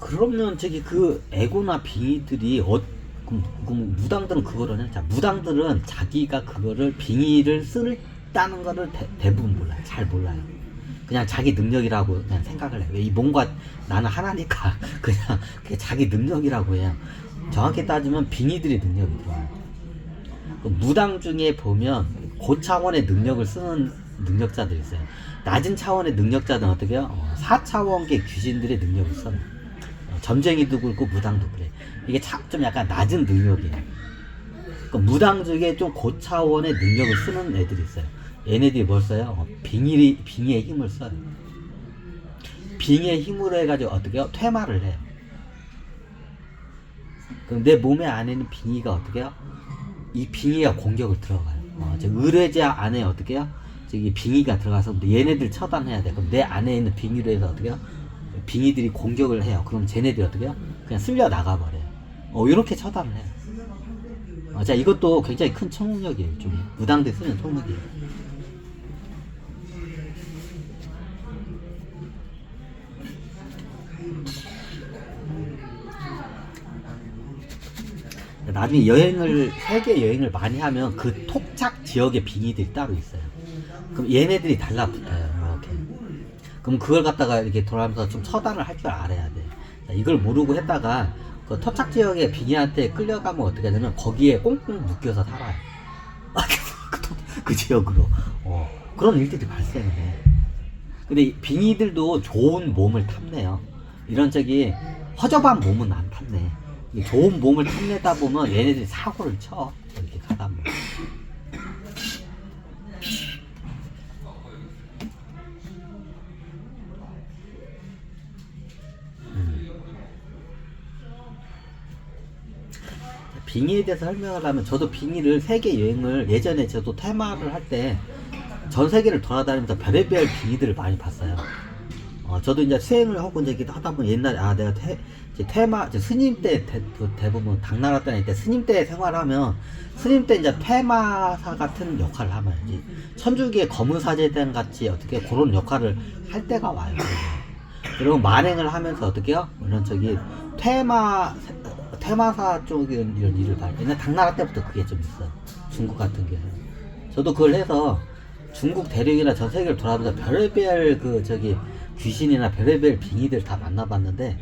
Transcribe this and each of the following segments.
그러면 저기 그 에고나 빙의들이 그럼 무당들은 그거를 해. 자, 무당들은 자기가 그거를 빙의를 쓰다는 거를 대부분 몰라요. 잘 몰라요. 그냥 자기 능력이라고 그냥 생각을 해요. 이 뭔가 나는 하나니까 그냥 그게 자기 능력이라고 해요. 정확히 따지면 빙의들의 능력이 들어와요. 그 무당 중에 보면 고차원의 능력을 쓰는 능력자들이 있어요. 낮은 차원의 능력자들은 어떻게 해요? 4차원계 귀신들의 능력을 써요. 점쟁이도 그렇고 무당도 그래. 이게 좀 약간 낮은 능력이에요. 그 무당 중에 좀 고차원의 능력을 쓰는 애들이 있어요. 얘네들이 뭘 써요? 빙의의 힘을 써요. 빙의의 힘으로 해가지고 어떻게 해요? 퇴마를 해요. 그럼 내 몸에 안에 있는 빙의가 어떻게 해요? 이 빙의가 공격을 들어가요. 의뢰자 안에 어떻게 해요? 저기 빙의가 들어가서 얘네들 처단해야 돼. 그럼 내 안에 있는 빙의로 해서 어떻게 해요? 빙의들이 공격을 해요. 그럼 쟤네들이 어떻게 해요? 그냥 쓸려 나가버려요. 이렇게 처단을 해요. 자, 이것도 굉장히 큰 청력이에요. 일종의 무당들 쓰는 청력이에요. 나중에 세계 여행을 많이 하면 그 토착 지역의 빙의들이 따로 있어요. 그럼 얘네들이 달라붙어요. 이렇게. 그럼 그걸 갖다가 이렇게 돌아가면서 좀 처단을 할 줄 알아야 돼. 자, 이걸 모르고 했다가 그 토착 지역의 빙의한테 끌려가면 어떻게 하냐면 거기에 꽁꽁 묶여서 살아요. 그 지역으로. 그런 일들이 발생해. 근데 빙의들도 좋은 몸을 탐내요. 이런 저기 허접한 몸은 안 탐내. 좋은 몸을 탐내다 보면 얘네들이 사고를 쳐. 이렇게 가다 보면. 빙의에 대해서 설명을 하면 저도 빙의를 세계 여행을 예전에 저도 테마를 할 때 전 세계를 돌아다니면서 별의별 빙의들을 많이 봤어요. 저도 이제 수행을 하고 이제 하다 보면 옛날에 내가 테마 스님 때 대부분 당나라 다닐 때 스님 때 생활하면 스님 때 이제 테마사 같은 역할을 하면 이제 천주교의 검은 사제단 같이 어떻게 그런 역할을 할 때가 와요. 그리고 만행을 하면서 어떻게요? 이런 저기 테마사 쪽인 이런 일을 봐요. 옛날 당나라 때부터 그게 좀 있어. 중국 같은 게. 저도 그걸 해서 중국 대륙이나 전 세계를 돌아보면서 별의별 귀신이나 별의별 빙의들 다 만나봤는데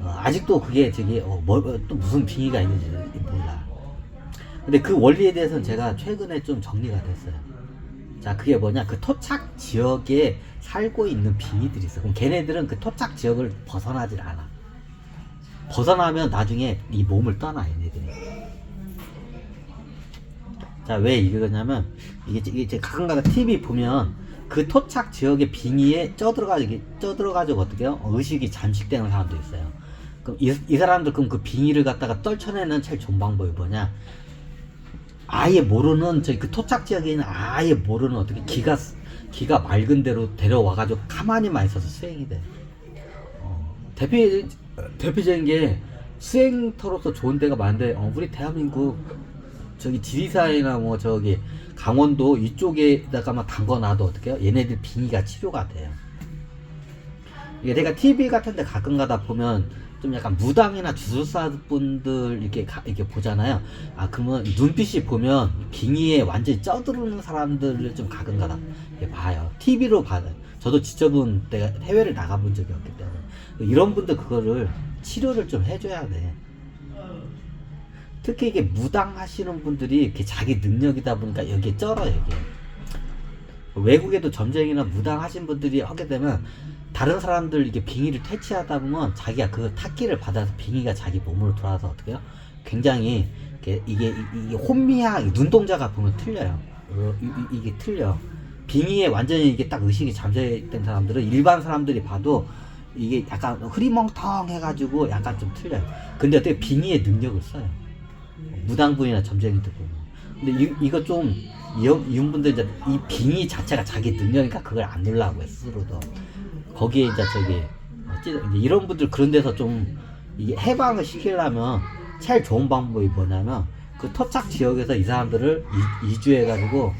아직도 그게 또 무슨 빙의가 있는지 몰라. 근데 그 원리에 대해서는 제가 최근에 좀 정리가 됐어요. 자, 그게 뭐냐? 그 토착 지역에 살고 있는 빙의들이 있어. 그럼 걔네들은 그 토착 지역을 벗어나질 않아. 벗어나면 나중에 이 몸을 떠나, 얘네들이. 자, 왜 이러냐면 이게 가끔가다 TV 보면 그 토착 지역의 빙의에 쪄들어가지고 어떻게 해요? 의식이 잠식되는 사람도 있어요. 그럼 이 사람들 그럼 그 빙의를 갖다가 떨쳐내는 제일 좋은 방법이 뭐냐? 아예 모르는 그 토착 지역에 있는 아예 모르는 어떻게 기가 맑은 대로 데려와가지고 가만히만 있어서 수행이 돼. 대표적인 게 수행터로서 좋은 데가 많은데 우리 대한민국 지리산이나 강원도 이쪽에다가만 담궈놔도 어떻게 해요? 얘네들 빙의가 치료가 돼요. 이게 내가 TV 같은 데 가끔 가다 보면 좀 약간 무당이나 주술사 분들 이렇게 보잖아요. 그러면 눈빛이 보면 빙의에 완전히 쪄들는 사람들을 좀 가끔 가다 봐요. TV로 봐요. 저도 직접은 내가 해외를 나가본 적이 없기 때문에. 이런 분들 그거를 치료를 좀 해줘야 돼. 특히 이게 무당 하시는 분들이 이렇게 자기 능력이다 보니까 여기에 쩔어요, 여기에. 외국에도 점쟁이나 무당 하신 분들이 하게 되면 다른 사람들 이게 빙의를 퇴치하다 보면 자기가 그 탁기를 받아서 빙의가 자기 몸으로 돌아와서 어떻게 해요? 굉장히 이게 혼미한 눈동자가 보면 틀려요. 이게 틀려. 빙의에 완전히 이게 딱 의식이 잠재된 사람들은 일반 사람들이 봐도 이게 약간 흐리멍텅해가지고 약간 좀 틀려요. 근데 어떻게 빙의의 능력을 써요. 무당분이나 점쟁이들 보면. 근데 이거 좀 이분들 이제 이 빙의 자체가 자기 능력이니까 그걸 안 누르려고 해 스스로도. 거기에 이제 이런 분들 그런 데서 좀 이게 해방을 시키려면 제일 좋은 방법이 뭐냐면 그 토착 지역에서 이 사람들을 이주해가지고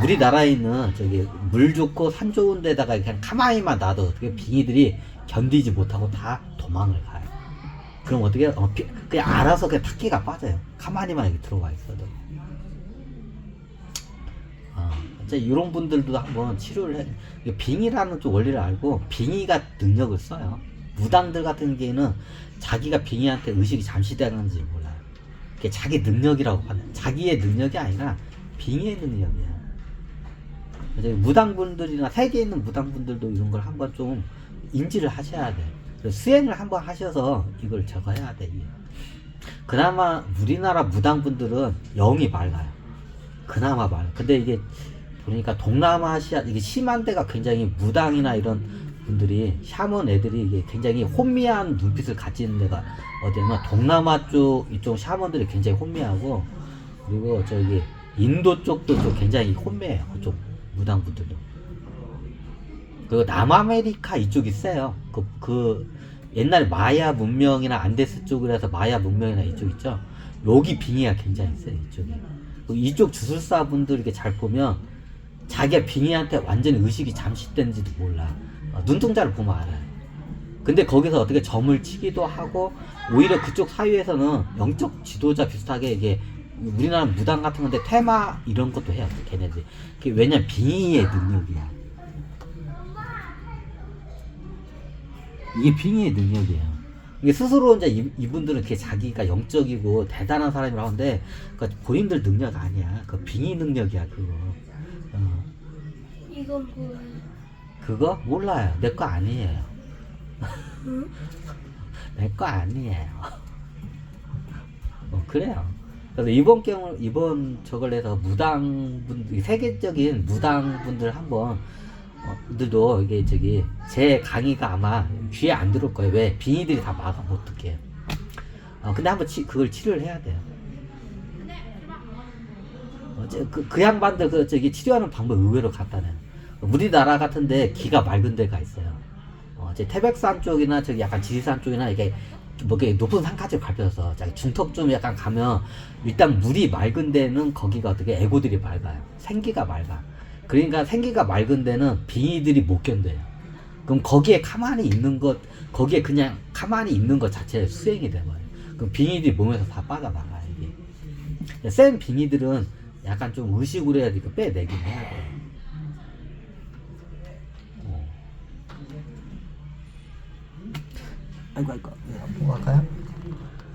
우리나라에 있는 물 좋고 산 좋은 데다가 그냥 가만히만 놔둬. 빙의들이 견디지 못하고 다 도망을 가요. 그럼 어떻게 그냥 알아서 그냥 탁기가 빠져요. 가만히만 이렇게 들어와 있어도. 이제 이런 분들도 한번 치료를 해. 이게 빙의라는 좀 원리를 알고 빙의가 능력을 써요. 무당들 같은 경우에는 자기가 빙의한테 의식이 잠시되는지 몰라요. 그게 자기 능력이라고 하는, 자기의 능력이 아니라 빙의의 능력이야. 그래서 무당분들이나 세계에 있는 무당분들도 이런 걸 한번 좀 인지를 하셔야 돼. 그래서 수행을 한번 하셔서 이걸 저거 해야 돼. 그나마 우리나라 무당분들은 영이 맑아요. 그나마 맑아. 근데 이게 보니까 동남아시아 이게 심한 데가 굉장히 무당이나 이런 분들이 샤먼 애들이 이게 굉장히 혼미한 눈빛을 가지는 데가 어디냐면 동남아 쪽 이쪽 샤먼들이 굉장히 혼미하고, 그리고 저기 인도 쪽도 좀 굉장히 혼미해요. 그쪽 무당분들도. 그리고 남아메리카 이쪽이 세요. 그 옛날 마야 문명이나 안데스 쪽이라서 마야 문명이나 이쪽 있죠. 여기 빙의가 굉장히 세요. 이쪽이. 이쪽 주술사분들 이렇게 잘 보면 자기가 빙의한테 완전히 의식이 잠식된지도 몰라. 눈동자를 보면 알아요. 근데 거기서 어떻게 점을 치기도 하고, 오히려 그쪽 사회에서는 영적 지도자 비슷하게 이게 우리나라 무당 같은 건데 테마 이런 것도 해요. 걔네들이. 그게 왜냐면 빙의의 능력이야. 이게 빙의의 능력이에요. 이게 스스로 이제 이분들은 그게 자기가 영적이고 대단한 사람이라고 하는데, 그러니까 본인들 능력 아니야. 그 빙의 능력이야 그거. 이건 뭐예요? 그거 몰라요. 내 거 아니에요. 응? 내 거 아니에요. 그래요. 그래서 이번 저걸 해서 무당분, 세계적인 무당분들 한번 들도 이게 저기 제 강의가 아마 귀에 안 들어올 거예요. 왜? 빙의들이 다 막아 못 듣게. 근데 한번 그걸 치료를 해야 돼요. 그 양반들 저기 치료하는 방법 의외로 간단해요. 우리나라 같은데 기가 맑은 데가 있어요. 제 태백산 쪽이나 저기 약간 지리산 쪽이나 이게 뭐 이렇게 높은 산까지 밟혀서 중턱 좀 약간 가면 일단 물이 맑은 데는 거기가 어떻게 애고들이 맑아요. 생기가 맑아. 그러니까 생기가 맑은 데는 빙의들이 못 견뎌요. 그럼 거기에 가만히 있는 것, 거기에 그냥 가만히 있는 것 자체에 수행이 돼버려요. 그럼 빙의들이 몸에서 다 빠져나가요. 이게 센 빙의들은 약간 좀 의식으로 해야 되니까 빼내긴 해야 돼요. 아이고 뭐 할까요?